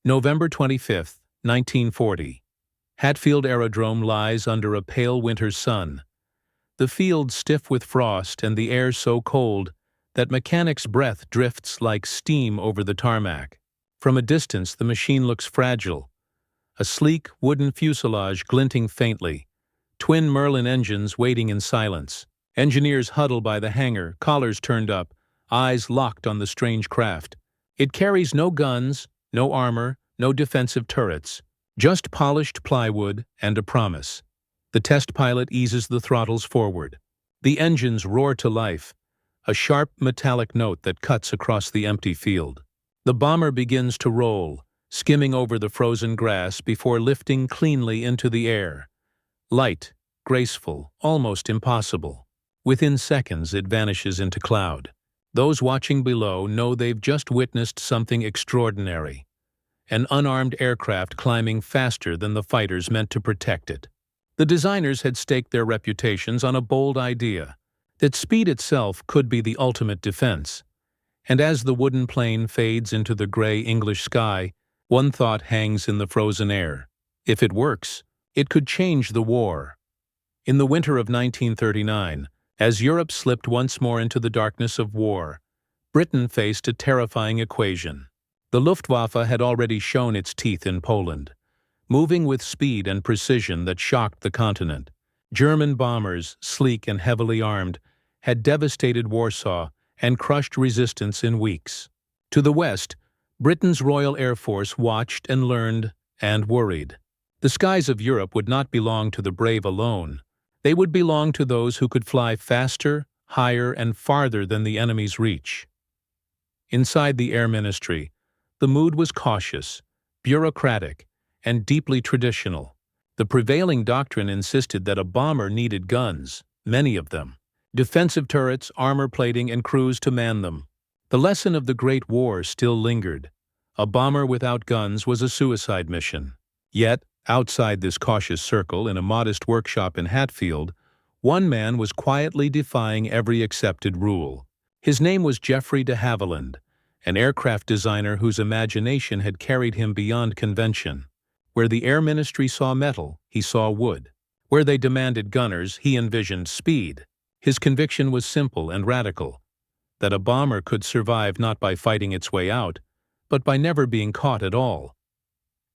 November 25, 1940. Hatfield Aerodrome lies under a pale winter sun. The field stiff with frost and the air so cold that mechanics' breath drifts like steam over the tarmac. From a distance, the machine looks fragile. A sleek, wooden fuselage glinting faintly. Twin Merlin engines waiting in silence. Engineers huddle by the hangar, collars turned up, eyes locked on the strange craft. It carries no guns, no armor, no defensive turrets, just polished plywood and a promise. The test pilot eases the throttles forward. The engines roar to life, a sharp metallic note that cuts across the empty field. The bomber begins to roll, skimming over the frozen grass before lifting cleanly into the air. Light, graceful, almost impossible. Within seconds, it vanishes into cloud. Those watching below know they've just witnessed something extraordinary. An unarmed aircraft climbing faster than the fighters meant to protect it. The designers had staked their reputations on a bold idea, that speed itself could be the ultimate defense. And as the wooden plane fades into the gray English sky, one thought hangs in the frozen air. If it works, it could change the war. In the winter of 1939, as Europe slipped once more into the darkness of war, Britain faced a terrifying equation. The Luftwaffe had already shown its teeth in Poland, moving with speed and precision that shocked the continent. German bombers, sleek and heavily armed, had devastated Warsaw and crushed resistance in weeks. To the west, Britain's Royal Air Force watched and learned and worried. The skies of Europe would not belong to the brave alone. They would belong to those who could fly faster, higher, and farther than the enemy's reach. Inside the Air Ministry, the mood was cautious, bureaucratic, and deeply traditional. The prevailing doctrine insisted that a bomber needed guns, many of them, defensive turrets, armor plating, and crews to man them. The lesson of the Great War still lingered. A bomber without guns was a suicide mission. Yet, outside this cautious circle in a modest workshop in Hatfield, one man was quietly defying every accepted rule. His name was Geoffrey de Havilland, an aircraft designer whose imagination had carried him beyond convention. Where the Air Ministry saw metal, he saw wood. Where they demanded gunners, he envisioned speed. His conviction was simple and radical, that a bomber could survive not by fighting its way out, but by never being caught at all.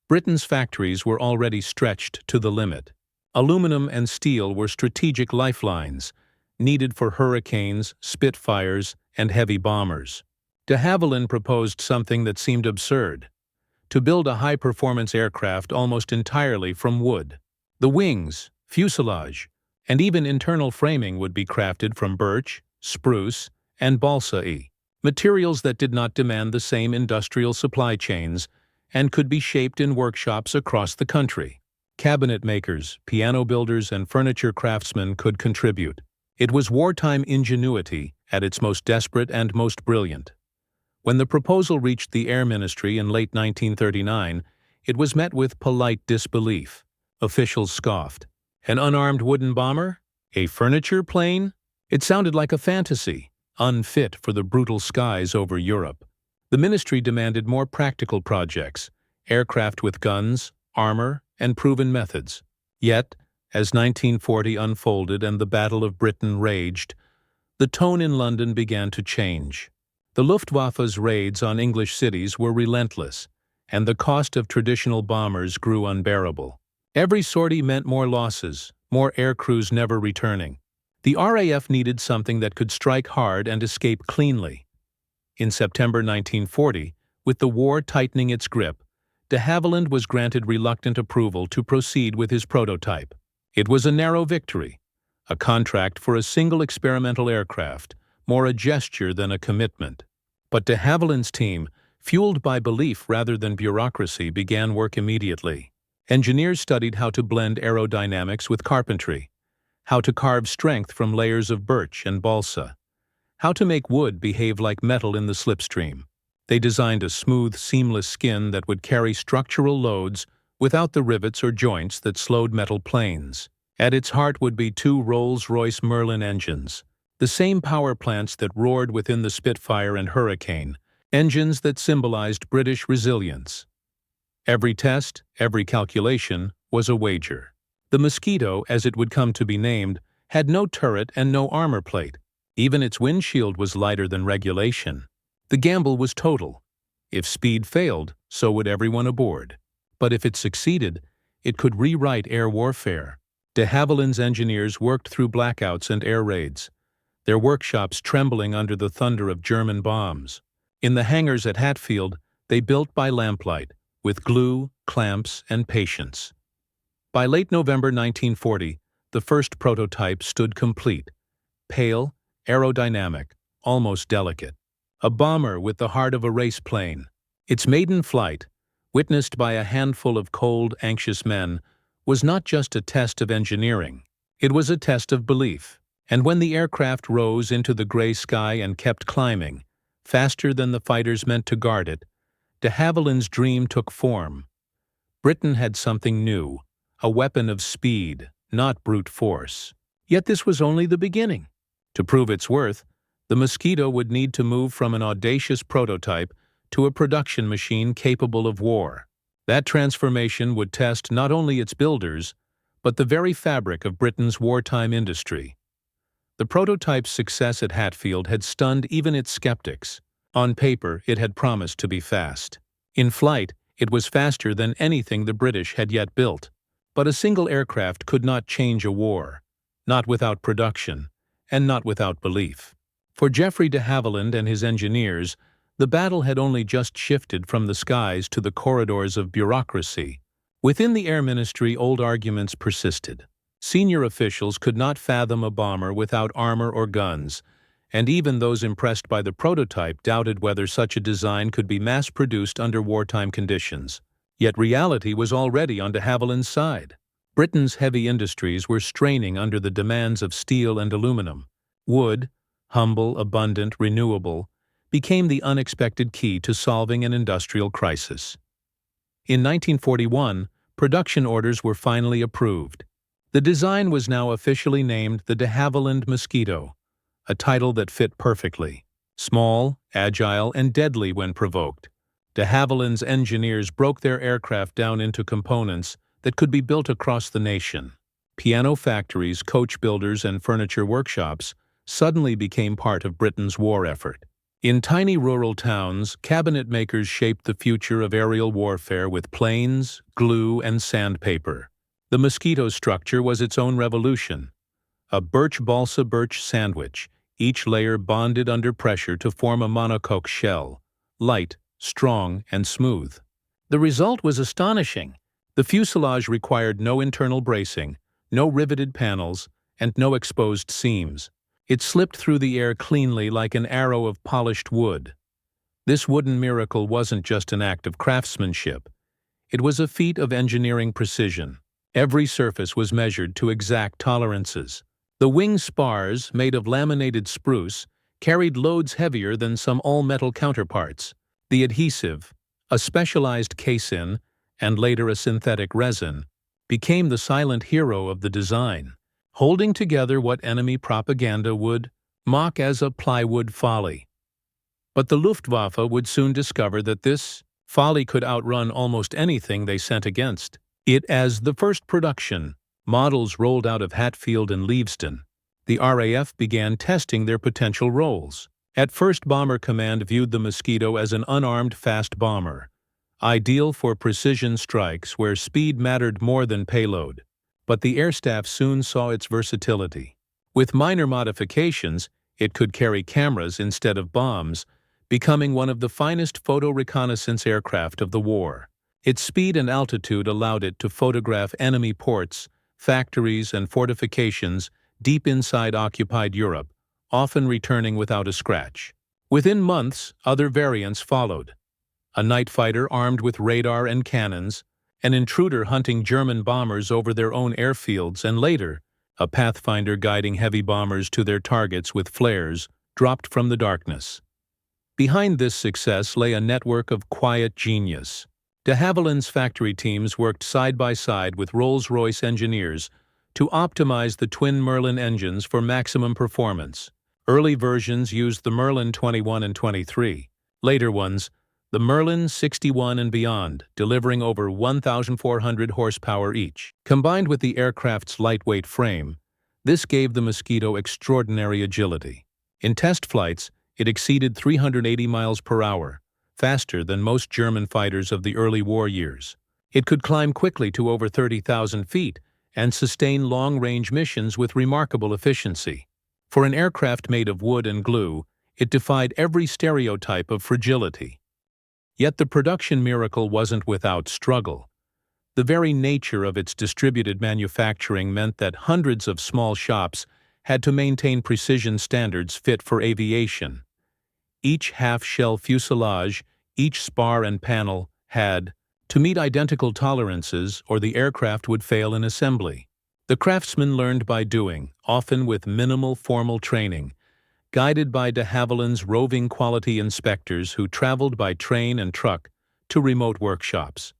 Britain's factories were already stretched to the limit. Aluminum and steel were strategic lifelines, needed for hurricanes, Spitfires, and heavy bombers. De Havilland proposed something that seemed absurd: to build a high-performance aircraft almost entirely from wood. The wings, fuselage, and even internal framing would be crafted from birch, spruce, and balsa, materials that did not demand the same industrial supply chains and could be shaped in workshops across the country. Cabinet makers, piano builders, and furniture craftsmen could contribute. It was wartime ingenuity at its most desperate and most brilliant. When the proposal reached the Air Ministry in late 1939, it was met with polite disbelief. Officials scoffed. An unarmed wooden bomber? A furniture plane? It sounded like a fantasy, unfit for the brutal skies over Europe. The ministry demanded more practical projects, aircraft with guns, armor, and proven methods. Yet, as 1940 unfolded and the Battle of Britain raged, the tone in London began to change. The Luftwaffe's raids on English cities were relentless, and the cost of traditional bombers grew unbearable. Every sortie meant more losses, more aircrews never returning. The RAF needed something that could strike hard and escape cleanly. In September 1940, with the war tightening its grip, de Havilland was granted reluctant approval to proceed with his prototype. It was a narrow victory, a contract for a single experimental aircraft, more a gesture than a commitment. But de Havilland's team, fueled by belief rather than bureaucracy, began work immediately. Engineers studied how to blend aerodynamics with carpentry, how to carve strength from layers of birch and balsa, how to make wood behave like metal in the slipstream. They designed a smooth, seamless skin that would carry structural loads without the rivets or joints that slowed metal planes. At its heart would be two Rolls-Royce Merlin engines, the same power plants that roared within the Spitfire and Hurricane, engines that symbolized British resilience. Every test, every calculation, was a wager. The Mosquito, as it would come to be named, had no turret and no armor plate. Even its windshield was lighter than regulation. The gamble was total. If speed failed, so would everyone aboard. But if it succeeded, it could rewrite air warfare. De Havilland's engineers worked through blackouts and air raids, their workshops trembling under the thunder of German bombs. In the hangars at Hatfield, they built by lamplight, with glue, clamps, and patience. By late November 1940, the first prototype stood complete, pale, aerodynamic, almost delicate. A bomber with the heart of a race plane. Its maiden flight, witnessed by a handful of cold, anxious men, was not just a test of engineering. It was a test of belief. And when the aircraft rose into the gray sky and kept climbing, faster than the fighters meant to guard it, de Havilland's dream took form. Britain had something new, a weapon of speed, not brute force. Yet this was only the beginning. To prove its worth, the Mosquito would need to move from an audacious prototype to a production machine capable of war. That transformation would test not only its builders, but the very fabric of Britain's wartime industry. The prototype's success at Hatfield had stunned even its skeptics. On paper, it had promised to be fast. In flight, it was faster than anything the British had yet built. But a single aircraft could not change a war, not without production, and not without belief. For Geoffrey de Havilland and his engineers, the battle had only just shifted from the skies to the corridors of bureaucracy. Within the Air Ministry, old arguments persisted. Senior officials could not fathom a bomber without armor or guns, and even those impressed by the prototype doubted whether such a design could be mass-produced under wartime conditions. Yet reality was already on de Havilland's side. Britain's heavy industries were straining under the demands of steel and aluminum. Wood, humble, abundant, renewable, became the unexpected key to solving an industrial crisis. In 1941, production orders were finally approved. The design was now officially named the de Havilland Mosquito, a title that fit perfectly. Small, agile, and deadly when provoked, de Havilland's engineers broke their aircraft down into components that could be built across the nation. Piano factories, coach builders, and furniture workshops suddenly became part of Britain's war effort. In tiny rural towns, cabinet makers shaped the future of aerial warfare with planes, glue, and sandpaper. The Mosquito structure was its own revolution. A balsa birch sandwich, each layer bonded under pressure to form a monocoque shell, light, strong, and smooth. The result was astonishing. The fuselage required no internal bracing, no riveted panels, and no exposed seams. It slipped through the air cleanly like an arrow of polished wood. This wooden miracle wasn't just an act of craftsmanship. It was a feat of engineering precision. Every surface was measured to exact tolerances. The wing spars, made of laminated spruce, carried loads heavier than some all-metal counterparts. The adhesive, a specialized casein, and later a synthetic resin, became the silent hero of the design, holding together what enemy propaganda would mock as a plywood folly. But the Luftwaffe would soon discover that this folly could outrun almost anything they sent against it. As the first production models rolled out of Hatfield and Leavesden, the RAF began testing their potential roles. At first, Bomber Command viewed the Mosquito as an unarmed fast bomber, ideal for precision strikes where speed mattered more than payload. But the air staff soon saw its versatility. With minor modifications, it could carry cameras instead of bombs, becoming one of the finest photo reconnaissance aircraft of the war. Its speed and altitude allowed it to photograph enemy ports, factories, and fortifications deep inside occupied Europe, often returning without a scratch. Within months, other variants followed. A night fighter armed with radar and cannons, an intruder hunting German bombers over their own airfields, and later, a pathfinder guiding heavy bombers to their targets with flares dropped from the darkness. Behind this success lay a network of quiet genius. De Havilland's factory teams worked side by side with Rolls-Royce engineers to optimize the twin Merlin engines for maximum performance. Early versions used the Merlin 21 and 23. Later ones, The Merlin 61 and beyond, delivering over 1,400 horsepower each. Combined with the aircraft's lightweight frame, this gave the Mosquito extraordinary agility. In test flights, it exceeded 380 miles per hour, faster than most German fighters of the early war years. It could climb quickly to over 30,000 feet and sustain long-range missions with remarkable efficiency. For an aircraft made of wood and glue, it defied every stereotype of fragility. Yet the production miracle wasn't without struggle. The very nature of its distributed manufacturing meant that hundreds of small shops had to maintain precision standards fit for aviation. Each half-shell fuselage, each spar and panel, had to meet identical tolerances or the aircraft would fail in assembly. The craftsmen learned by doing, often with minimal formal training, guided by de Havilland's roving quality inspectors who traveled by train and truck to remote workshops.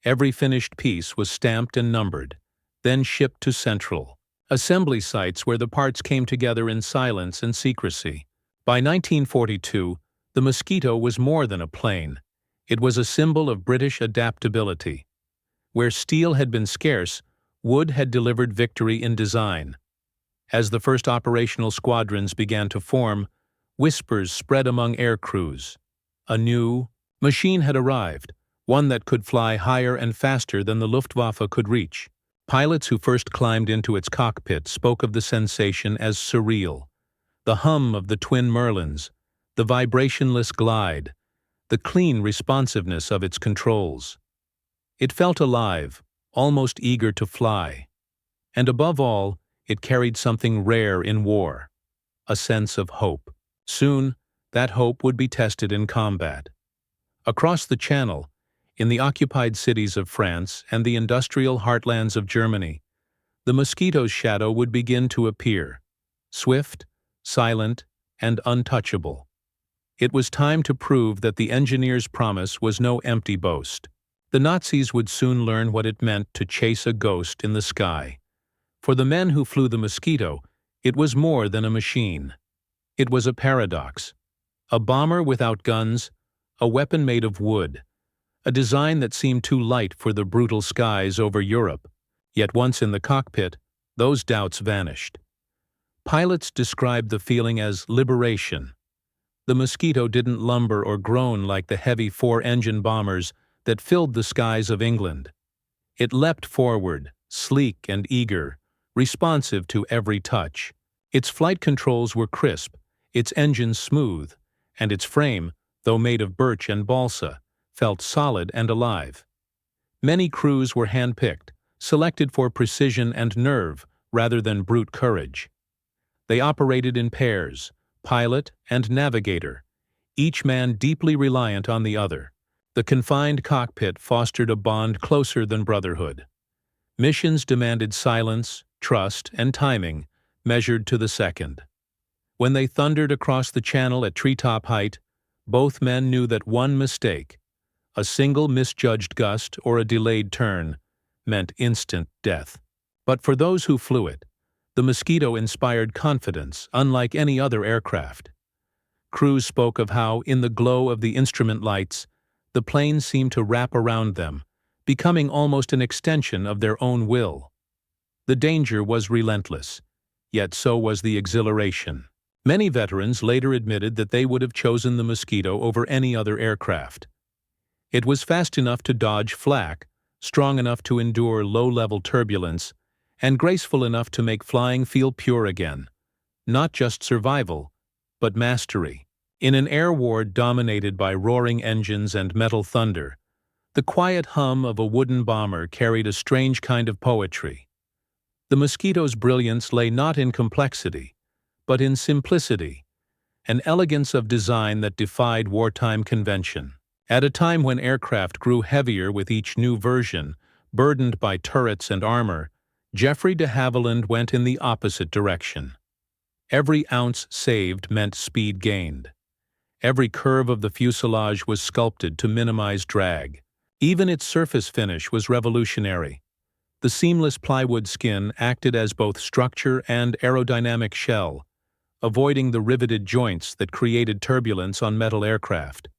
Every finished piece was stamped and numbered, then shipped to central assembly sites where the parts came together in silence and secrecy. By 1942, the Mosquito was more than a plane. It was a symbol of British adaptability. Where steel had been scarce, wood had delivered victory in design. As the first operational squadrons began to form, whispers spread among air crews. A new machine had arrived, one that could fly higher and faster than the Luftwaffe could reach. Pilots who first climbed into its cockpit spoke of the sensation as surreal. The hum of the twin Merlins, the vibrationless glide, the clean responsiveness of its controls. It felt alive, almost eager to fly. And above all, it carried something rare in war, a sense of hope. Soon, that hope would be tested in combat. Across the Channel, in the occupied cities of France and the industrial heartlands of Germany, the Mosquito's shadow would begin to appear, swift, silent, and untouchable. It was time to prove that the engineer's promise was no empty boast. The Nazis would soon learn what it meant to chase a ghost in the sky. For the men who flew the Mosquito, it was more than a machine. It was a paradox. A bomber without guns, a weapon made of wood, a design that seemed too light for the brutal skies over Europe. Yet once in the cockpit, those doubts vanished. Pilots described the feeling as liberation. The Mosquito didn't lumber or groan like the heavy four-engine bombers that filled the skies of England. It leapt forward, sleek and eager, responsive to every touch. Its flight controls were crisp, its engines smooth, and its frame, though made of birch and balsa, felt solid and alive. Many crews were hand-picked, selected for precision and nerve rather than brute courage. They operated in pairs, pilot and navigator, each man deeply reliant on the other. The confined cockpit fostered a bond closer than brotherhood. Missions demanded silence, trust, and timing, measured to the second. When they thundered across the Channel at treetop height, both men knew that one mistake, a single misjudged gust or a delayed turn, meant instant death. But for those who flew it, the Mosquito inspired confidence unlike any other aircraft. Crews spoke of how, in the glow of the instrument lights, the plane seemed to wrap around them, becoming almost an extension of their own will. The danger was relentless, yet so was the exhilaration. Many veterans later admitted that they would have chosen the Mosquito over any other aircraft. It was fast enough to dodge flak, strong enough to endure low-level turbulence, and graceful enough to make flying feel pure again. Not just survival, but mastery. In an air war dominated by roaring engines and metal thunder, the quiet hum of a wooden bomber carried a strange kind of poetry. The Mosquito's brilliance lay not in complexity, but in simplicity, an elegance of design that defied wartime convention. At a time when aircraft grew heavier with each new version, burdened by turrets and armor, Geoffrey de Havilland went in the opposite direction. Every ounce saved meant speed gained. Every curve of the fuselage was sculpted to minimize drag. Even its surface finish was revolutionary. The seamless plywood skin acted as both structure and aerodynamic shell, avoiding the riveted joints that created turbulence on metal aircraft.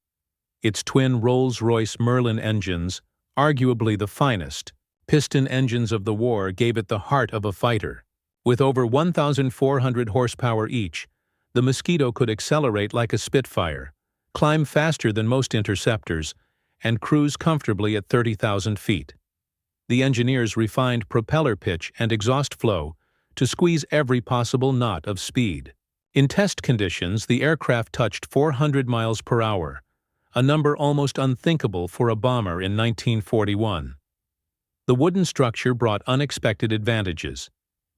Its twin Rolls-Royce Merlin engines, arguably the finest, piston engines of the war, gave it the heart of a fighter. With over 1,400 horsepower each, the Mosquito could accelerate like a Spitfire, climb faster than most interceptors, and cruise comfortably at 30,000 feet. The engineers refined propeller pitch and exhaust flow to squeeze every possible knot of speed. In test conditions, the aircraft touched 400 miles per hour, a number almost unthinkable for a bomber in 1941. The wooden structure brought unexpected advantages.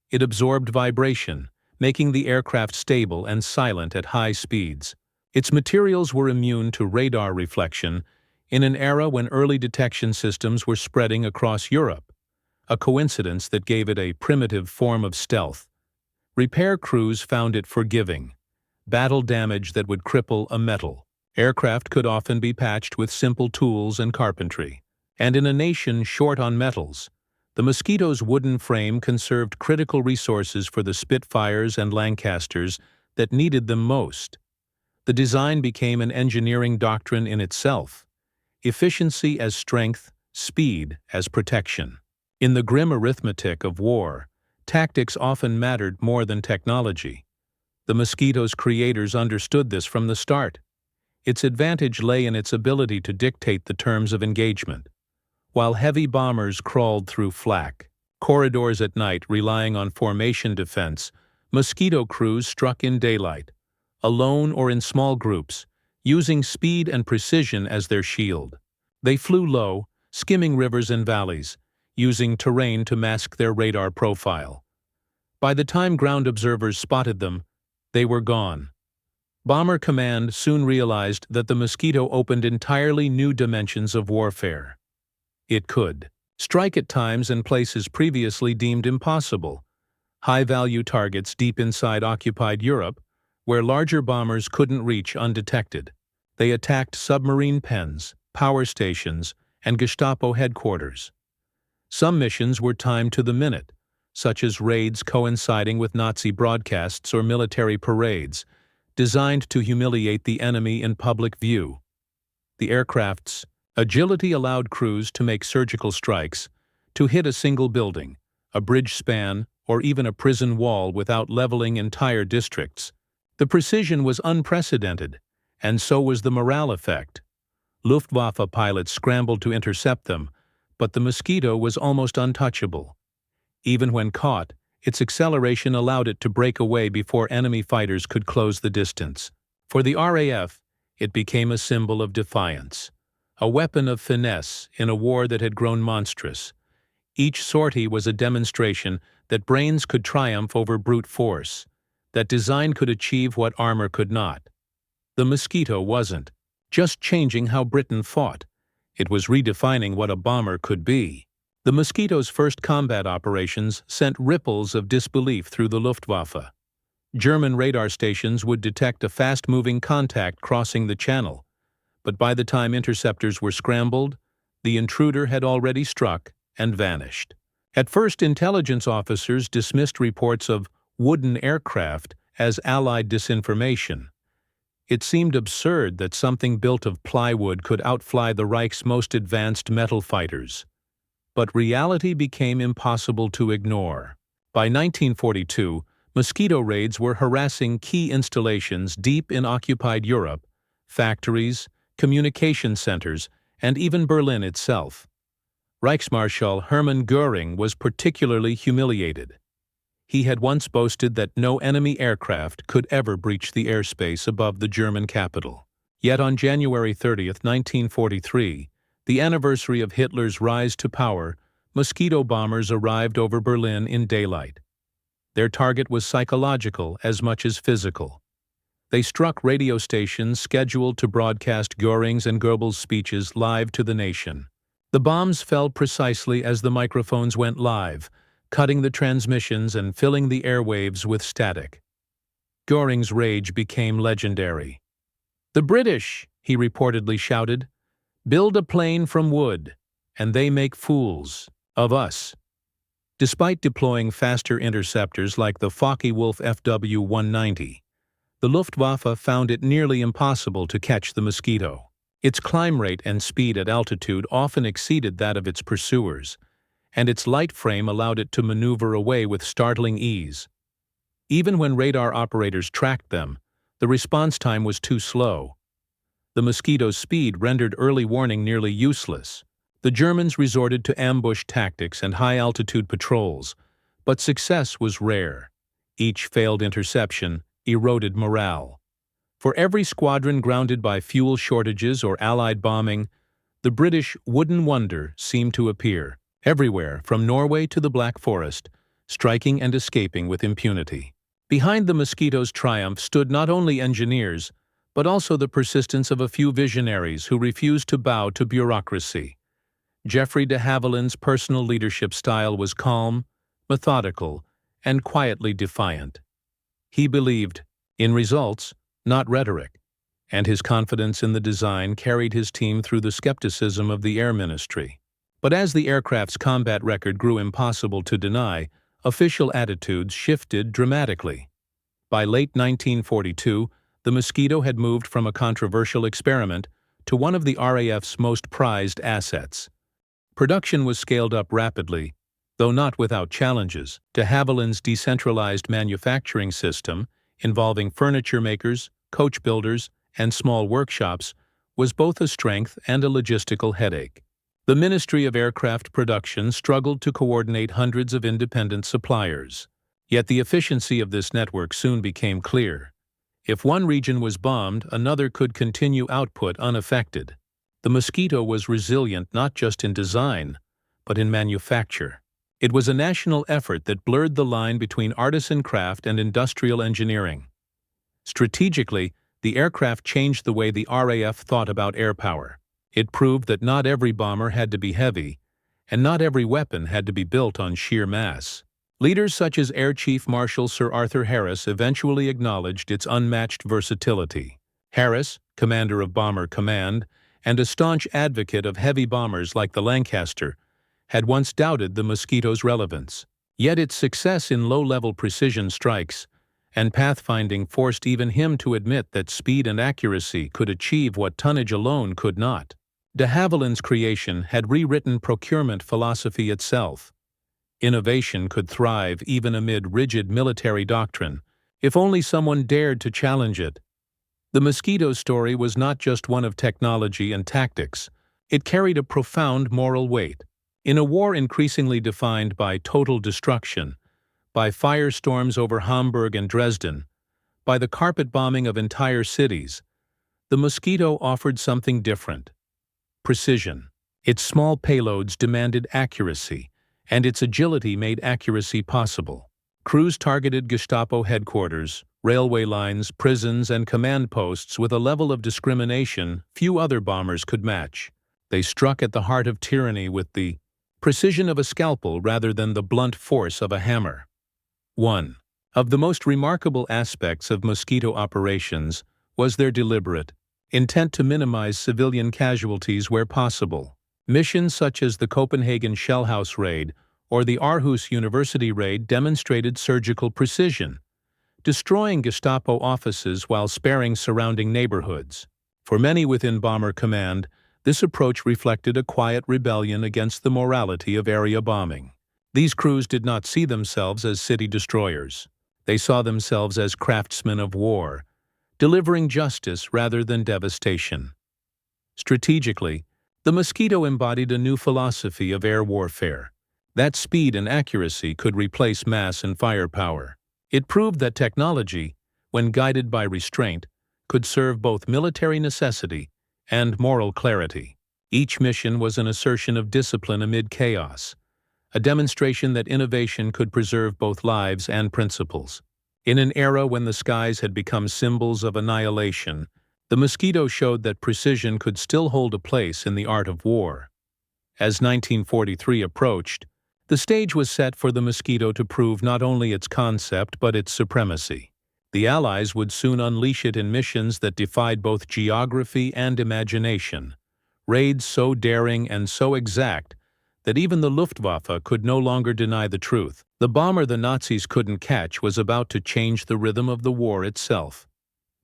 It absorbed vibration, making the aircraft stable and silent at high speeds. Its materials were immune to radar reflection in an era when early detection systems were spreading across Europe, a coincidence that gave it a primitive form of stealth. Repair crews found it forgiving, battle damage that would cripple a metal. Aircraft could often be patched with simple tools and carpentry. And in a nation short on metals, the Mosquito's wooden frame conserved critical resources for the Spitfires and Lancasters that needed them most. The design became an engineering doctrine in itself: efficiency as strength, speed as protection. In the grim arithmetic of war, tactics often mattered more than technology. The Mosquito's creators understood this from the start. Its advantage lay in its ability to dictate the terms of engagement. While heavy bombers crawled through flak corridors at night relying on formation defense, Mosquito crews struck in daylight, alone or in small groups, using speed and precision as their shield. They flew low, skimming rivers and valleys, using terrain to mask their radar profile. By the time ground observers spotted them, they were gone. Bomber Command soon realized that the Mosquito opened entirely new dimensions of warfare. It could strike at times and places previously deemed impossible, high-value targets deep inside occupied Europe, where larger bombers couldn't reach undetected. They attacked submarine pens, power stations, and Gestapo headquarters. Some missions were timed to the minute, such as raids coinciding with Nazi broadcasts or military parades, designed to humiliate the enemy in public view. The aircraft's agility allowed crews to make surgical strikes, to hit a single building, a bridge span, or even a prison wall without leveling entire districts. The precision was unprecedented, and so was the morale effect. Luftwaffe pilots scrambled to intercept them, but the Mosquito was almost untouchable. Even when caught, its acceleration allowed it to break away before enemy fighters could close the distance. For the RAF, it became a symbol of defiance, a weapon of finesse in a war that had grown monstrous. Each sortie was a demonstration that brains could triumph over brute force, that design could achieve what armor could not. The Mosquito wasn't just changing how Britain fought. It was redefining what a bomber could be. The Mosquito's first combat operations sent ripples of disbelief through the Luftwaffe. German radar stations would detect a fast-moving contact crossing the channel, but by the time interceptors were scrambled, the intruder had already struck and vanished. At first, intelligence officers dismissed reports of wooden aircraft as Allied disinformation. It seemed absurd that something built of plywood could outfly the Reich's most advanced metal fighters. But reality became impossible to ignore. By 1942, Mosquito raids were harassing key installations deep in occupied Europe, factories, communication centers, and even Berlin itself. Reichsmarschall Hermann Göring was particularly humiliated. He had once boasted that no enemy aircraft could ever breach the airspace above the German capital. Yet on January 30, 1943, the anniversary of Hitler's rise to power, Mosquito bombers arrived over Berlin in daylight. Their target was psychological as much as physical. They struck radio stations scheduled to broadcast Göring's and Goebbels' speeches live to the nation. The bombs fell precisely as the microphones went live, cutting the transmissions and filling the airwaves with static. Göring's rage became legendary. "The British," he reportedly shouted, "build a plane from wood, and they make fools of us." Despite deploying faster interceptors like the Focke-Wulf FW-190, the Luftwaffe found it nearly impossible to catch the Mosquito. Its climb rate and speed at altitude often exceeded that of its pursuers, and its light frame allowed it to maneuver away with startling ease. Even when radar operators tracked them, the response time was too slow. The Mosquito's speed rendered early warning nearly useless. The Germans resorted to ambush tactics and high-altitude patrols, but success was rare. Each failed interception eroded morale. For every squadron grounded by fuel shortages or Allied bombing, the British wooden wonder seemed to appear, everywhere from Norway to the Black Forest, striking and escaping with impunity. Behind the Mosquito's triumph stood not only engineers, but also the persistence of a few visionaries who refused to bow to bureaucracy. Geoffrey de Havilland's personal leadership style was calm, methodical, and quietly defiant. He believed in results, not rhetoric, and his confidence in the design carried his team through the skepticism of the Air Ministry. But as the aircraft's combat record grew impossible to deny, official attitudes shifted dramatically. By late 1942, the Mosquito had moved from a controversial experiment to one of the RAF's most prized assets. Production was scaled up rapidly, though not without challenges. De Havilland's decentralized manufacturing system, involving furniture makers, coach builders, and small workshops, was both a strength and a logistical headache. The Ministry of Aircraft Production struggled to coordinate hundreds of independent suppliers. Yet the efficiency of this network soon became clear. If one region was bombed, another could continue output unaffected. The Mosquito was resilient not just in design, but in manufacture. It was a national effort that blurred the line between artisan craft and industrial engineering. Strategically, the aircraft changed the way the RAF thought about air power. It proved that not every bomber had to be heavy, and not every weapon had to be built on sheer mass. Leaders such as Air Chief Marshal Sir Arthur Harris eventually acknowledged its unmatched versatility. Harris, commander of Bomber Command, and a staunch advocate of heavy bombers like the Lancaster, had once doubted the Mosquito's relevance. Yet its success in low-level precision strikes and pathfinding forced even him to admit that speed and accuracy could achieve what tonnage alone could not. De Havilland's creation had rewritten procurement philosophy itself. Innovation could thrive even amid rigid military doctrine, if only someone dared to challenge it. The Mosquito story was not just one of technology and tactics. It carried a profound moral weight. In a war increasingly defined by total destruction, by firestorms over Hamburg and Dresden, by the carpet bombing of entire cities, the Mosquito offered something different: precision. Its small payloads demanded accuracy, and its agility made accuracy possible. Crews targeted Gestapo headquarters, railway lines, prisons, and command posts with a level of discrimination few other bombers could match. They struck at the heart of tyranny with the precision of a scalpel rather than the blunt force of a hammer. 1. Of the most remarkable aspects of Mosquito operations was their deliberate intent to minimize civilian casualties where possible. Missions such as the Copenhagen Shell House raid or the Aarhus University raid demonstrated surgical precision, destroying Gestapo offices while sparing surrounding neighborhoods. For many within Bomber Command, this approach reflected a quiet rebellion against the morality of area bombing. These crews did not see themselves as city destroyers. They saw themselves as craftsmen of war, delivering justice rather than devastation. Strategically, the Mosquito embodied a new philosophy of air warfare, that speed and accuracy could replace mass and firepower. It proved that technology, when guided by restraint, could serve both military necessity and moral clarity. Each mission was an assertion of discipline amid chaos, a demonstration that innovation could preserve both lives and principles. In an era when the skies had become symbols of annihilation, the Mosquito showed that precision could still hold a place in the art of war. As 1943 approached, the stage was set for the Mosquito to prove not only its concept but its supremacy. The Allies would soon unleash it in missions that defied both geography and imagination, raids so daring and so exact that even the Luftwaffe could no longer deny the truth. The bomber the Nazis couldn't catch was about to change the rhythm of the war itself.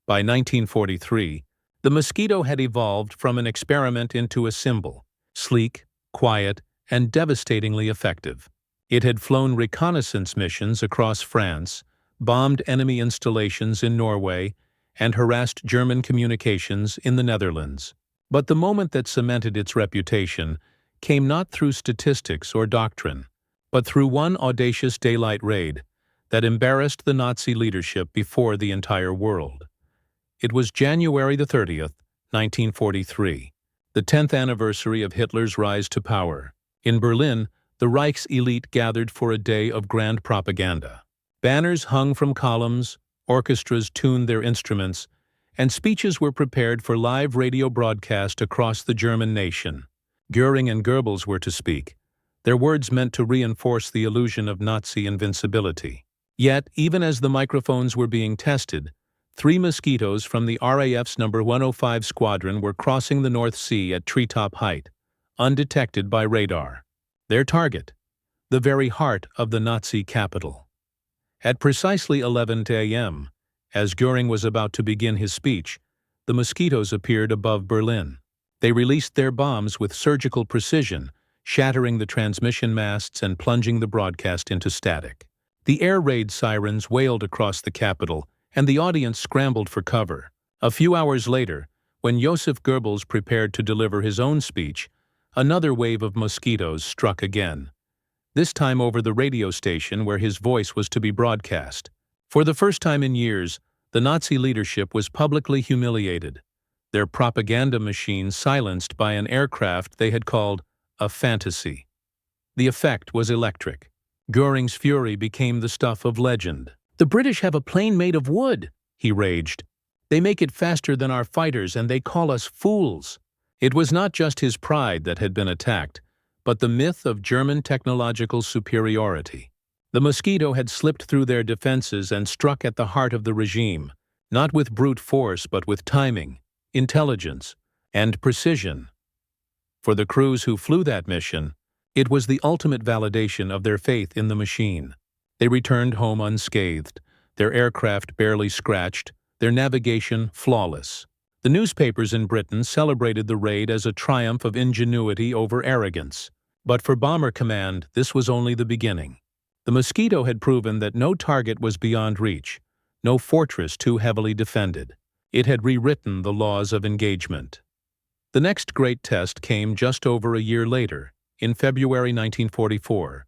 By 1943, The Mosquito had evolved from an experiment into a symbol, sleek, quiet, and devastatingly effective. It had flown reconnaissance missions across France, bombed enemy installations in Norway, and harassed German communications in the Netherlands. But the moment that cemented its reputation came not through statistics or doctrine, but through one audacious daylight raid that embarrassed the Nazi leadership before the entire world. It was January the 30th, 1943, the 10th anniversary of Hitler's rise to power. In Berlin, the Reich's elite gathered for a day of grand propaganda. Banners hung from columns, orchestras tuned their instruments, and speeches were prepared for live radio broadcast across the German nation. Göring and Goebbels were to speak, their words meant to reinforce the illusion of Nazi invincibility. Yet, even as the microphones were being tested, 3 Mosquitoes from the RAF's No. 105 Squadron were crossing the North Sea at treetop height, undetected by radar. Their target, the very heart of the Nazi capital. At precisely 11 a.m., as Göring was about to begin his speech, the Mosquitoes appeared above Berlin. They released their bombs with surgical precision, shattering the transmission masts and plunging the broadcast into static. The air raid sirens wailed across the capital, and the audience scrambled for cover. A few hours later, when Joseph Goebbels prepared to deliver his own speech, another wave of Mosquitoes struck again, this time over the radio station where his voice was to be broadcast. For the first time in years, the Nazi leadership was publicly humiliated, their propaganda machine silenced by an aircraft they had called a fantasy. The effect was electric. Göring's fury became the stuff of legend. "The British have a plane made of wood," he raged. "They make it faster than our fighters and they call us fools." It was not just his pride that had been attacked, but the myth of German technological superiority. The Mosquito had slipped through their defenses and struck at the heart of the regime, not with brute force but with timing, intelligence, and precision. For the crews who flew that mission, it was the ultimate validation of their faith in the machine. They returned home unscathed, their aircraft barely scratched, their navigation flawless. The newspapers in Britain celebrated the raid as a triumph of ingenuity over arrogance. But for Bomber Command, this was only the beginning. The Mosquito had proven that no target was beyond reach, no fortress too heavily defended. It had rewritten the laws of engagement. The next great test came just over a year later, in February 1944,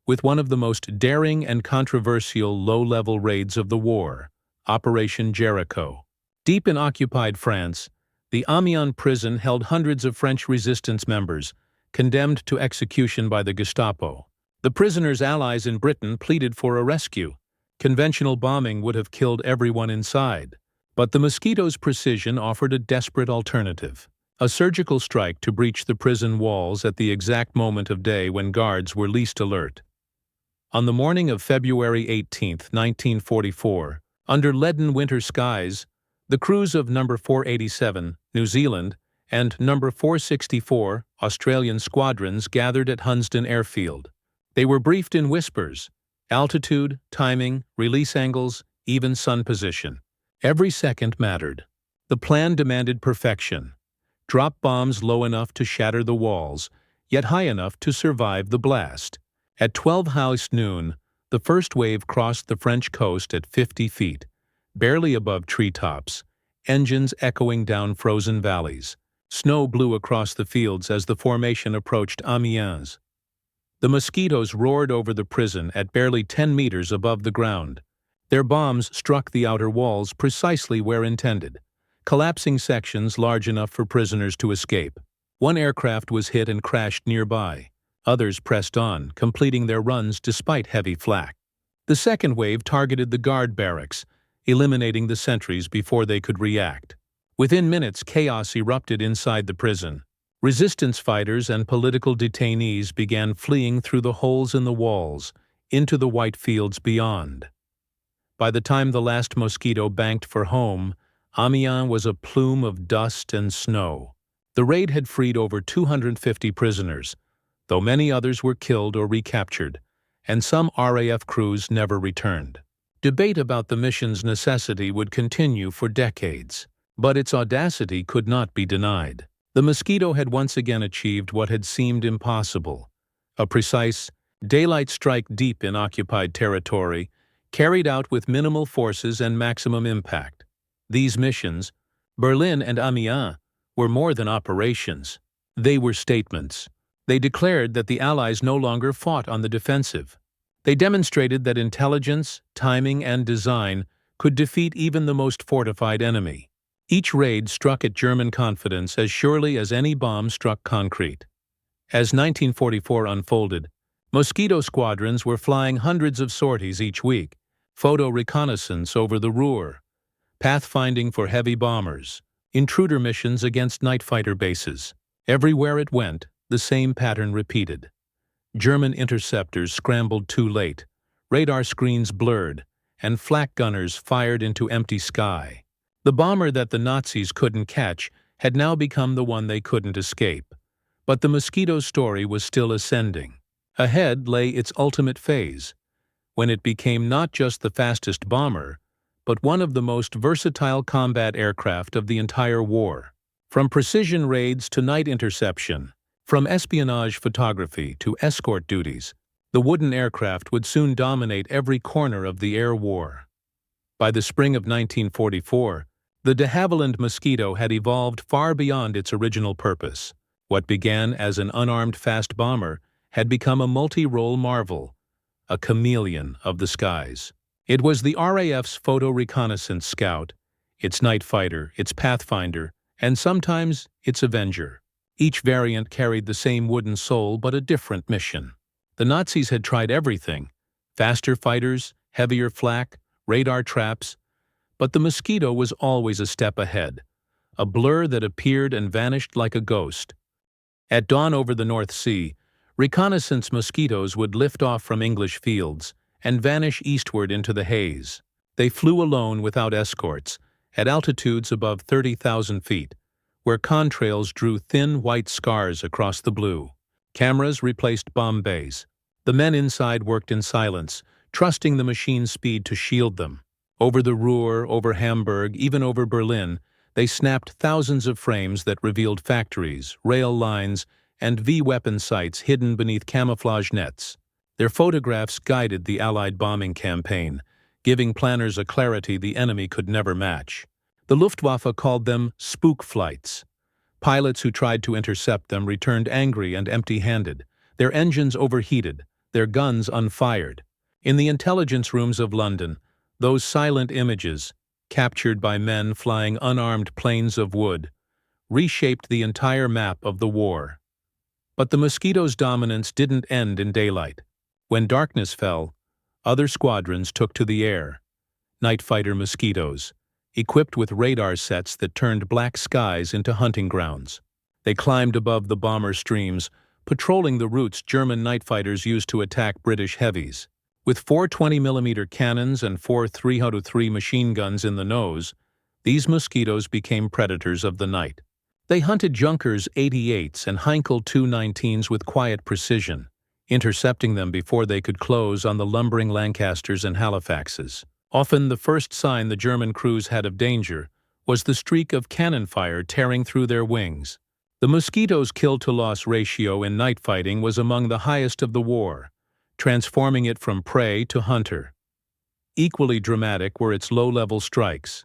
with one of the most daring and controversial low-level raids of the war, Operation Jericho. Deep in occupied France, the Amiens prison held hundreds of French resistance members, condemned to execution by the Gestapo. The prisoners' allies in Britain pleaded for a rescue. Conventional bombing would have killed everyone inside. But the Mosquito's precision offered a desperate alternative. A surgical strike to breach the prison walls at the exact moment of day when guards were least alert. On the morning of February 18, 1944, under leaden winter skies, the crews of No. 487, New Zealand, and No. 464, Australian squadrons gathered at Hunsdon Airfield. They were briefed in whispers: altitude, timing, release angles, even sun position. Every second mattered. The plan demanded perfection. Drop bombs low enough to shatter the walls, yet high enough to survive the blast. At 12 house noon, the first wave crossed the French coast at 50 feet, barely above treetops, engines echoing down frozen valleys. Snow blew across the fields as the formation approached Amiens. The Mosquitoes roared over the prison at barely 10 meters above the ground. Their bombs struck the outer walls precisely where intended, collapsing sections large enough for prisoners to escape. One aircraft was hit and crashed nearby. Others pressed on, completing their runs despite heavy flak. The second wave targeted the guard barracks, eliminating the sentries before they could react. Within minutes, chaos erupted inside the prison. Resistance fighters and political detainees began fleeing through the holes in the walls, into the white fields beyond. By the time the last Mosquito banked for home, Amiens was a plume of dust and snow. The raid had freed over 250 prisoners, though many others were killed or recaptured, and some RAF crews never returned. Debate about the mission's necessity would continue for decades. But its audacity could not be denied. The Mosquito had once again achieved what had seemed impossible: a precise, daylight strike deep in occupied territory, carried out with minimal forces and maximum impact. These missions, Berlin and Amiens, were more than operations. They were statements. They declared that the Allies no longer fought on the defensive. They demonstrated that intelligence, timing, and design could defeat even the most fortified enemy. Each raid struck at German confidence as surely as any bomb struck concrete. As 1944 unfolded, Mosquito squadrons were flying hundreds of sorties each week, photo reconnaissance over the Ruhr, pathfinding for heavy bombers, intruder missions against night fighter bases. Everywhere it went, the same pattern repeated. German interceptors scrambled too late, radar screens blurred, and flak gunners fired into empty sky. The bomber that the Nazis couldn't catch had now become the one they couldn't escape. But the Mosquito's story was still ascending. Ahead lay its ultimate phase, when it became not just the fastest bomber, but one of the most versatile combat aircraft of the entire war. From precision raids to night interception, from espionage photography to escort duties, the wooden aircraft would soon dominate every corner of the air war. By the spring of 1944, the de Havilland Mosquito had evolved far beyond its original purpose. What began as an unarmed fast bomber had become a multi-role marvel, a chameleon of the skies. It was the RAF's photo reconnaissance scout, its night fighter, its pathfinder, and sometimes its avenger. Each variant carried the same wooden soul but a different mission. The Nazis had tried everything: faster fighters, heavier flak, radar traps, but the Mosquito was always a step ahead, a blur that appeared and vanished like a ghost. At dawn over the North Sea, reconnaissance Mosquitoes would lift off from English fields and vanish eastward into the haze. They flew alone without escorts, at altitudes above 30,000 feet, where contrails drew thin white scars across the blue. Cameras replaced bomb bays. The men inside worked in silence, trusting the machine's speed to shield them. Over the Ruhr, over Hamburg, even over Berlin, they snapped thousands of frames that revealed factories, rail lines, and V-weapon sites hidden beneath camouflage nets. Their photographs guided the Allied bombing campaign, giving planners a clarity the enemy could never match. The Luftwaffe called them spook flights. Pilots who tried to intercept them returned angry and empty-handed, their engines overheated, their guns unfired. In the intelligence rooms of London, those silent images, captured by men flying unarmed planes of wood, reshaped the entire map of the war. But the Mosquito's dominance didn't end in daylight. When darkness fell, other squadrons took to the air. Night fighter Mosquitoes, equipped with radar sets that turned black skies into hunting grounds. They climbed above the bomber streams, patrolling the routes German night fighters used to attack British heavies. With 4 20mm cannons and 4 303 machine guns in the nose, these Mosquitoes became predators of the night. They hunted Junkers 88s and Heinkel 219s with quiet precision, intercepting them before they could close on the lumbering Lancasters and Halifaxes. Often the first sign the German crews had of danger was the streak of cannon fire tearing through their wings. The Mosquito's kill-to-loss ratio in night fighting was among the highest of the war, transforming it from prey to hunter. Equally dramatic were its low-level strikes,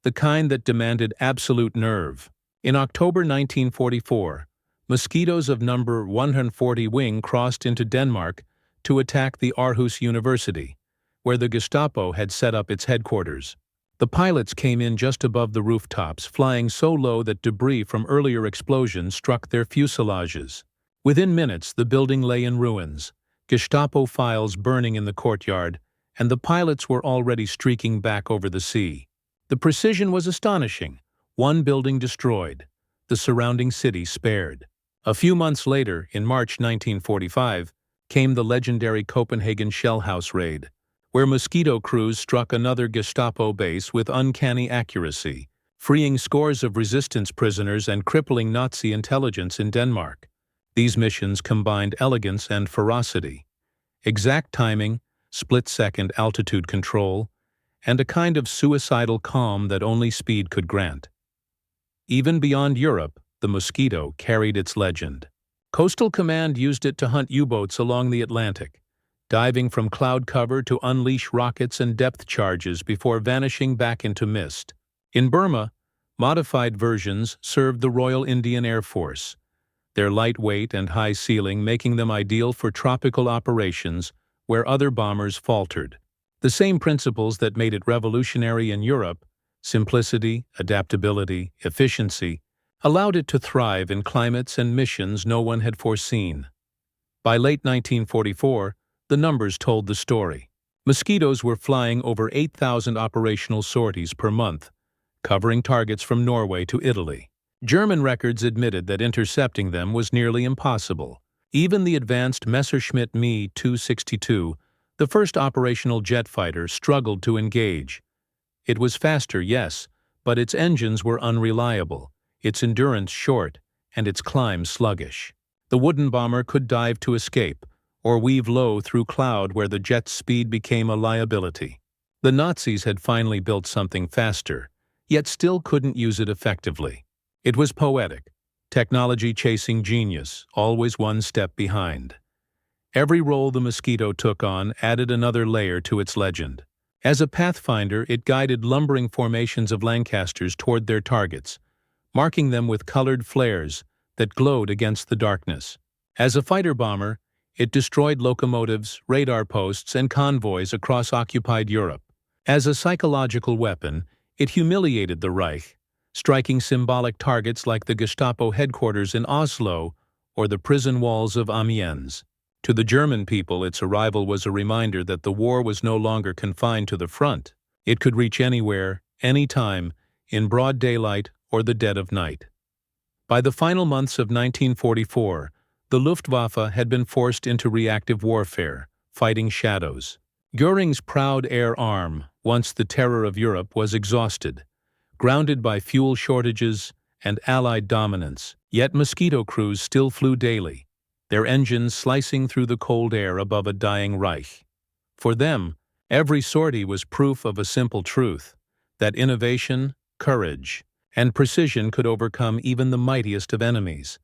the kind that demanded absolute nerve. In October 1944, Mosquitoes of No. 140 Wing crossed into Denmark to attack the Aarhus University, where the Gestapo had set up its headquarters. The pilots came in just above the rooftops, flying so low that debris from earlier explosions struck their fuselages. Within minutes, the building lay in ruins, Gestapo files burning in the courtyard, and the pilots were already streaking back over the sea. The precision was astonishing. One building destroyed, the surrounding city spared. A few months later, in March 1945, came the legendary Copenhagen shell house raid, where Mosquito crews struck another Gestapo base with uncanny accuracy, freeing scores of resistance prisoners and crippling Nazi intelligence in Denmark. These missions combined elegance and ferocity, exact timing, split-second altitude control, and a kind of suicidal calm that only speed could grant. Even beyond Europe, the Mosquito carried its legend. Coastal Command used it to hunt U-boats along the Atlantic, diving from cloud cover to unleash rockets and depth charges before vanishing back into mist. In Burma, modified versions served the Royal Indian Air Force, their lightweight and high ceiling making them ideal for tropical operations where other bombers faltered. The same principles that made it revolutionary in Europe, simplicity, adaptability, efficiency, allowed it to thrive in climates and missions no one had foreseen. By late 1944, the numbers told the story. Mosquitoes were flying over 8,000 operational sorties per month, covering targets from Norway to Italy. German records admitted that intercepting them was nearly impossible. Even the advanced Messerschmitt Me 262, the first operational jet fighter, struggled to engage. It was faster, yes, but its engines were unreliable, its endurance short, and its climb sluggish. The wooden bomber could dive to escape, or weave low through cloud where the jet's speed became a liability. The Nazis had finally built something faster, yet still couldn't use it effectively. It was poetic, technology chasing genius, always one step behind. Every role the Mosquito took on added another layer to its legend. As a pathfinder, it guided lumbering formations of Lancasters toward their targets, marking them with colored flares that glowed against the darkness. As a fighter bomber, it destroyed locomotives, radar posts, and convoys across occupied Europe. As a psychological weapon, it humiliated the Reich, striking symbolic targets like the Gestapo headquarters in Oslo or the prison walls of Amiens. To the German people, its arrival was a reminder that the war was no longer confined to the front. It could reach anywhere, anytime, in broad daylight or the dead of night. By the final months of 1944, the Luftwaffe had been forced into reactive warfare, fighting shadows. Göring's proud air arm, once the terror of Europe, was exhausted, grounded by fuel shortages and Allied dominance. Yet Mosquito crews still flew daily, their engines slicing through the cold air above a dying Reich. For them, every sortie was proof of a simple truth, that innovation, courage, and precision could overcome even the mightiest of enemies.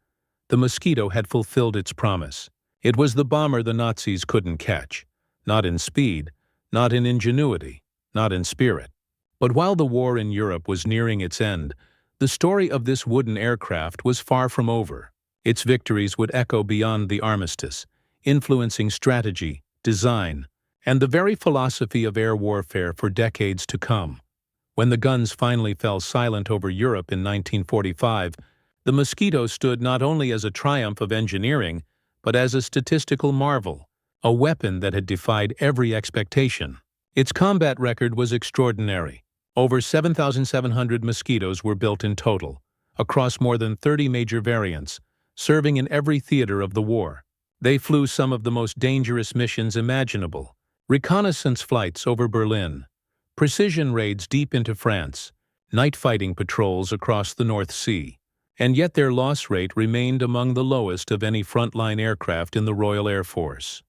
The Mosquito had fulfilled its promise. It was the bomber the Nazis couldn't catch, not in speed, not in ingenuity, not in spirit. But while the war in Europe was nearing its end, the story of this wooden aircraft was far from over. Its victories would echo beyond the armistice, influencing strategy, design, and the very philosophy of air warfare for decades to come. When the guns finally fell silent over Europe in 1945, the Mosquito stood not only as a triumph of engineering, but as a statistical marvel, a weapon that had defied every expectation. Its combat record was extraordinary. Over 7,700 Mosquitoes were built in total, across more than 30 major variants, serving in every theater of the war. They flew some of the most dangerous missions imaginable: reconnaissance flights over Berlin, precision raids deep into France, night fighting patrols across the North Sea. And yet their loss rate remained among the lowest of any frontline aircraft in the Royal Air Force.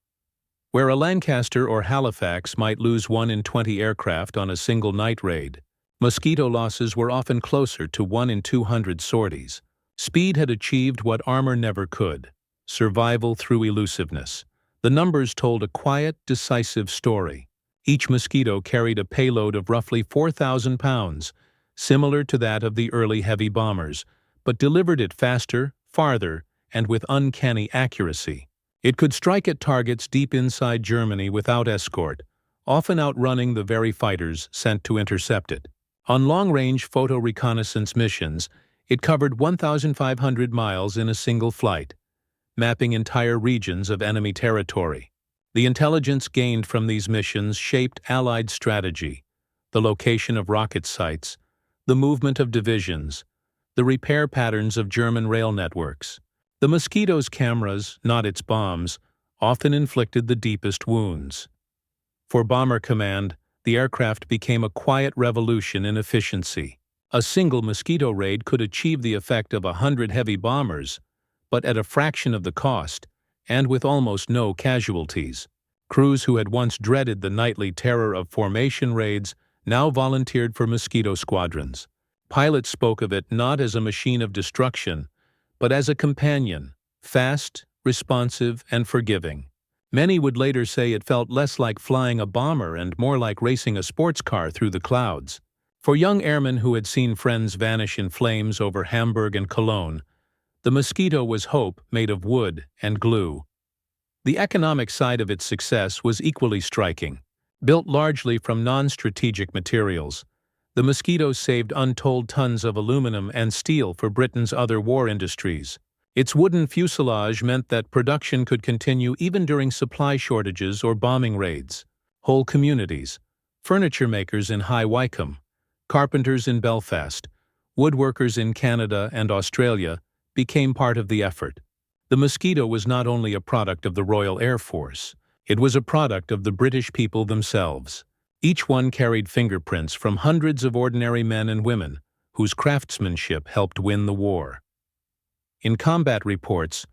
Where a Lancaster or Halifax might lose 1 in 20 aircraft on a single night raid, Mosquito losses were often closer to 1 in 200 sorties. Speed had achieved what armor never could: survival through elusiveness. The numbers told a quiet, decisive story. Each Mosquito carried a payload of roughly 4,000 pounds, similar to that of the early heavy bombers, but delivered it faster, farther, and with uncanny accuracy. It could strike at targets deep inside Germany without escort, often outrunning the very fighters sent to intercept it. On long-range photo reconnaissance missions, it covered 1,500 miles in a single flight, mapping entire regions of enemy territory. The intelligence gained from these missions shaped Allied strategy, the location of rocket sites, the movement of divisions, the repair patterns of German rail networks. The Mosquito's cameras, not its bombs, often inflicted the deepest wounds. For Bomber Command, the aircraft became a quiet revolution in efficiency. A single Mosquito raid could achieve the effect of 100 heavy bombers, but at a fraction of the cost, and with almost no casualties. Crews who had once dreaded the nightly terror of formation raids now volunteered for Mosquito squadrons. Pilots spoke of it not as a machine of destruction, but as a companion, fast, responsive, and forgiving. Many would later say it felt less like flying a bomber and more like racing a sports car through the clouds. For young airmen who had seen friends vanish in flames over Hamburg and Cologne, the Mosquito was hope made of wood and glue. The economic side of its success was equally striking. Built largely from non-strategic materials, the Mosquito saved untold tons of aluminum and steel for Britain's other war industries. Its wooden fuselage meant that production could continue even during supply shortages or bombing raids. Whole communities, furniture makers in High Wycombe, carpenters in Belfast, woodworkers in Canada and Australia, became part of the effort. The Mosquito was not only a product of the Royal Air Force, it was a product of the British people themselves. Each one carried fingerprints from hundreds of ordinary men and women whose craftsmanship helped win the war. In combat reports,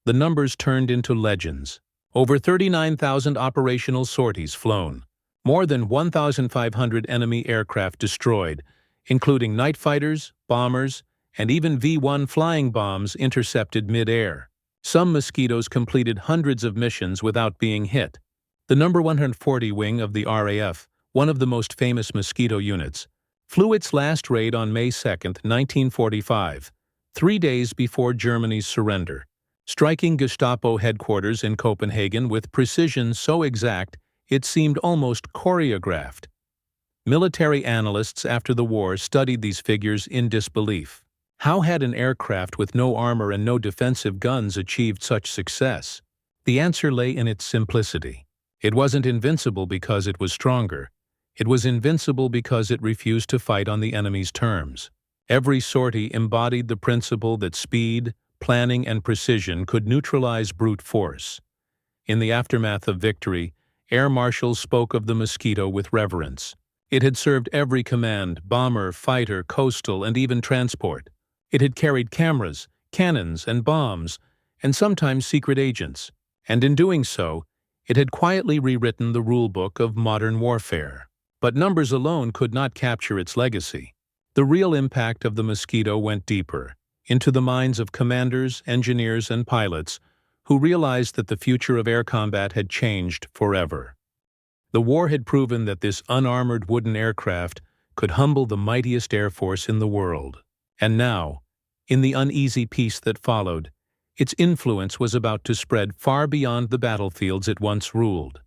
the numbers turned into legends. Over 39,000 operational sorties flown, more than 1,500 enemy aircraft destroyed, including night fighters, bombers, and even V-1 flying bombs intercepted mid-air. Some Mosquitoes completed hundreds of missions without being hit. The No. 140 wing of the RAF, one of the most famous Mosquito units, flew its last raid on May 2, 1945, 3 days before Germany's surrender, striking Gestapo headquarters in Copenhagen with precision so exact it seemed almost choreographed. Military analysts after the war studied these figures in disbelief. How had an aircraft with no armor and no defensive guns achieved such success? The answer lay in its simplicity. It wasn't invincible because it was stronger. It was invincible because it refused to fight on the enemy's terms. Every sortie embodied the principle that speed, planning, and precision could neutralize brute force. In the aftermath of victory, air marshals spoke of the Mosquito with reverence. It had served every command, bomber, fighter, coastal, and even transport. It had carried cameras, cannons, and bombs, and sometimes secret agents, and in doing so, it had quietly rewritten the rulebook of modern warfare. But numbers alone could not capture its legacy. The real impact of the Mosquito went deeper, into the minds of commanders, engineers, and pilots who realized that the future of air combat had changed forever. The war had proven that this unarmored wooden aircraft could humble the mightiest air force in the world. And now, in the uneasy peace that followed, its influence was about to spread far beyond the battlefields it once ruled.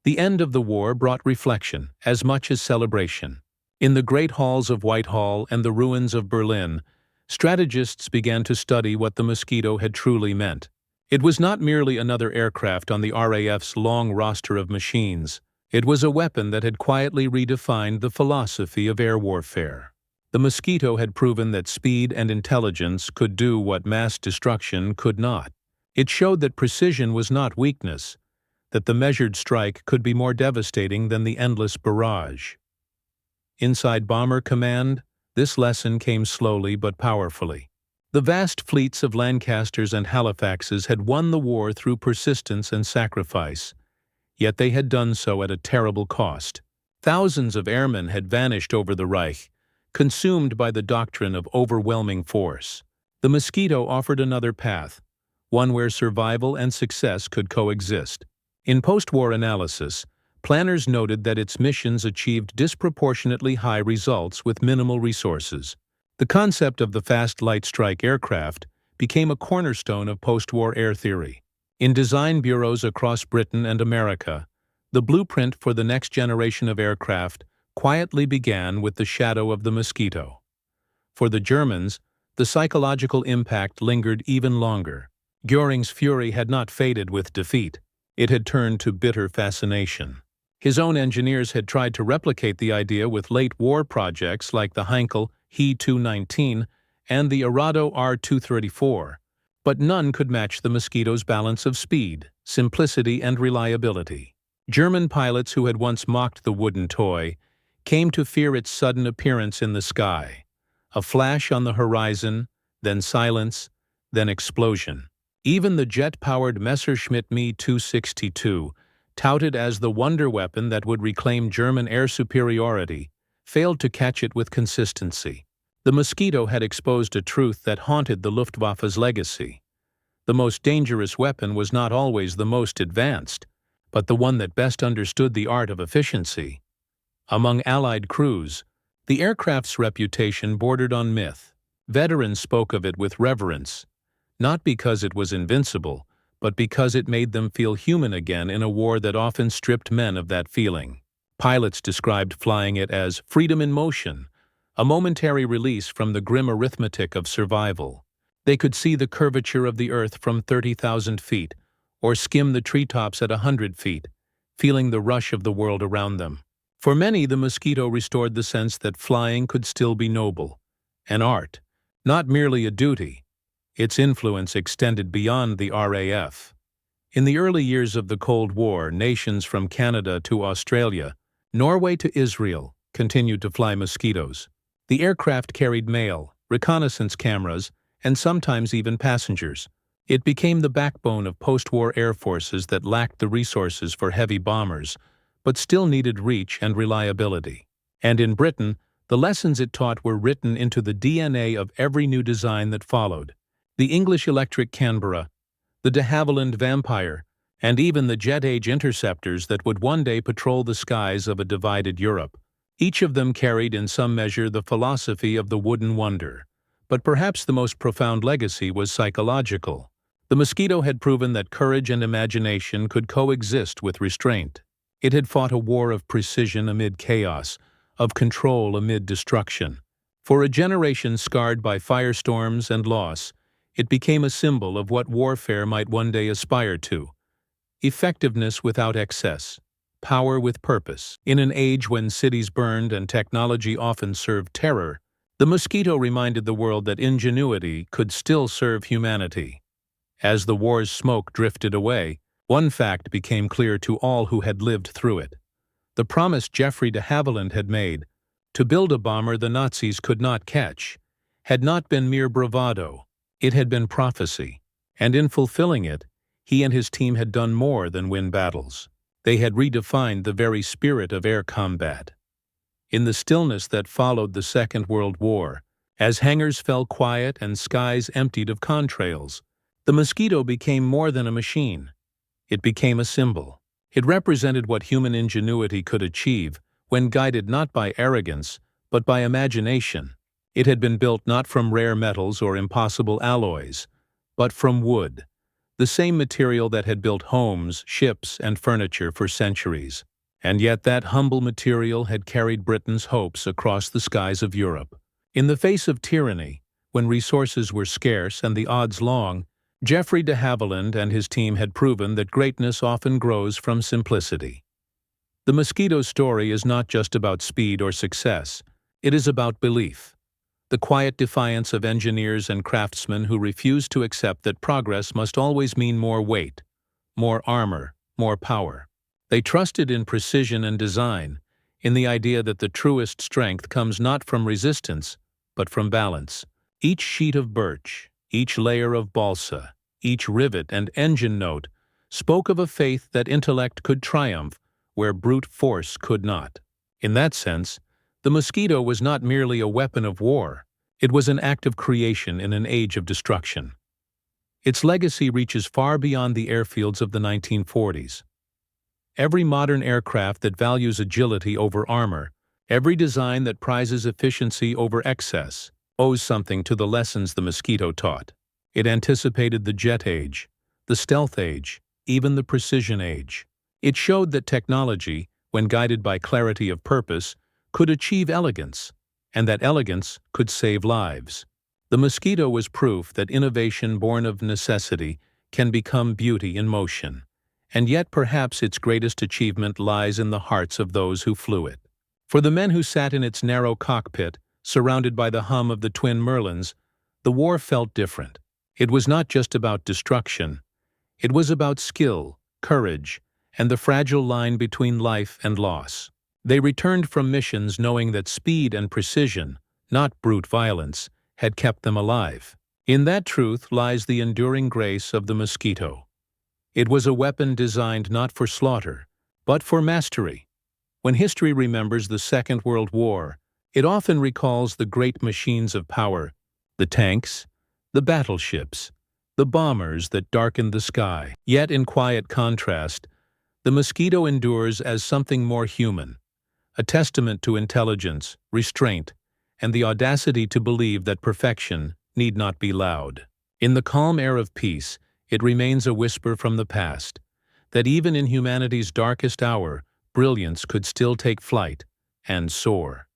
The end of the war brought reflection as much as celebration. In the great halls of Whitehall and the ruins of Berlin, strategists began to study what the Mosquito had truly meant. It was not merely another aircraft on the RAF's long roster of machines. It was a weapon that had quietly redefined the philosophy of air warfare. The Mosquito had proven that speed and intelligence could do what mass destruction could not. It showed that precision was not weakness, that the measured strike could be more devastating than the endless barrage. Inside Bomber Command, this lesson came slowly but powerfully. The vast fleets of Lancasters and Halifaxes had won the war through persistence and sacrifice, yet they had done so at a terrible cost. Thousands of airmen had vanished over the Reich, consumed by the doctrine of overwhelming force. The Mosquito offered another path, one where survival and success could coexist. In post-war analysis, planners noted that its missions achieved disproportionately high results with minimal resources. The concept of the fast light strike aircraft became a cornerstone of post-war air theory. In design bureaus across Britain and America, the blueprint for the next generation of aircraft quietly began with the shadow of the Mosquito. For the Germans, the psychological impact lingered even longer. Göring's fury had not faded with defeat. It had turned to bitter fascination. His own engineers had tried to replicate the idea with late war projects like the Heinkel He-219 and the Arado R-234, but none could match the Mosquito's balance of speed, simplicity, and reliability. German pilots who had once mocked the wooden toy came to fear its sudden appearance in the sky. A flash on the horizon, then silence, then explosion. Even the jet-powered Messerschmitt Me-262, touted as the wonder weapon that would reclaim German air superiority, failed to catch it with consistency. The Mosquito had exposed a truth that haunted the Luftwaffe's legacy. The most dangerous weapon was not always the most advanced, but the one that best understood the art of efficiency. Among Allied crews, the aircraft's reputation bordered on myth. Veterans spoke of it with reverence, not because it was invincible, but because it made them feel human again in a war that often stripped men of that feeling. Pilots described flying it as freedom in motion, a momentary release from the grim arithmetic of survival. They could see the curvature of the earth from 30,000 feet, or skim the treetops at 100 feet, feeling the rush of the world around them. For many, the Mosquito restored the sense that flying could still be noble, an art, not merely a duty. Its influence extended beyond the RAF. In the early years of the Cold War, nations from Canada to Australia, Norway to Israel, continued to fly Mosquitoes. The aircraft carried mail, reconnaissance cameras, and sometimes even passengers. It became the backbone of post-war air forces that lacked the resources for heavy bombers, but still needed reach and reliability. And in Britain, the lessons it taught were written into the DNA of every new design that followed. The English Electric Canberra, the de Havilland Vampire, and even the jet-age interceptors that would one day patrol the skies of a divided Europe. Each of them carried in some measure the philosophy of the wooden wonder. But perhaps the most profound legacy was psychological. The Mosquito had proven that courage and imagination could coexist with restraint. It had fought a war of precision amid chaos, of control amid destruction. For a generation scarred by firestorms and loss, it became a symbol of what warfare might one day aspire to: effectiveness without excess, power with purpose. In an age when cities burned and technology often served terror, the Mosquito reminded the world that ingenuity could still serve humanity. As the war's smoke drifted away, one fact became clear to all who had lived through it. The promise Geoffrey de Havilland had made, to build a bomber the Nazis could not catch, had not been mere bravado. It had been prophecy. And in fulfilling it, he and his team had done more than win battles. They had redefined the very spirit of air combat. In the stillness that followed the Second World War, as hangars fell quiet and skies emptied of contrails, the Mosquito became more than a machine. It became a symbol. It represented what human ingenuity could achieve when guided not by arrogance, but by imagination. It had been built not from rare metals or impossible alloys, but from wood, the same material that had built homes, ships, and furniture for centuries. And yet that humble material had carried Britain's hopes across the skies of Europe. In the face of tyranny, when resources were scarce and the odds long, Geoffrey de Havilland and his team had proven that greatness often grows from simplicity. The Mosquito's story is not just about speed or success, it is about belief. The quiet defiance of engineers and craftsmen who refused to accept that progress must always mean more weight, more armor, more power. They trusted in precision and design, in the idea that the truest strength comes not from resistance, but from balance. Each sheet of birch, each layer of balsa, each rivet and engine note spoke of a faith that intellect could triumph where brute force could not. In that sense, the Mosquito was not merely a weapon of war, it was an act of creation in an age of destruction. Its legacy reaches far beyond the airfields of the 1940s. Every modern aircraft that values agility over armor, every design that prizes efficiency over excess, owes something to the lessons the Mosquito taught. It anticipated the jet age, the stealth age, even the precision age. It showed that technology, when guided by clarity of purpose, could achieve elegance, and that elegance could save lives. The Mosquito was proof that innovation born of necessity can become beauty in motion, and yet perhaps its greatest achievement lies in the hearts of those who flew it. For the men who sat in its narrow cockpit, surrounded by the hum of the twin Merlins, the war felt different. It was not just about destruction. It was about skill, courage, and the fragile line between life and loss. They returned from missions knowing that speed and precision, not brute violence, had kept them alive. In that truth lies the enduring grace of the Mosquito. It was a weapon designed not for slaughter, but for mastery. When history remembers the Second World War, It often recalls the great machines of power, the tanks, the battleships, the bombers that darkened the sky. Yet, in quiet contrast, the Mosquito endures as something more human, a testament to intelligence, restraint, and the audacity to believe that perfection need not be loud. In the calm air of peace, it remains a whisper from the past, that even in humanity's darkest hour, brilliance could still take flight and soar.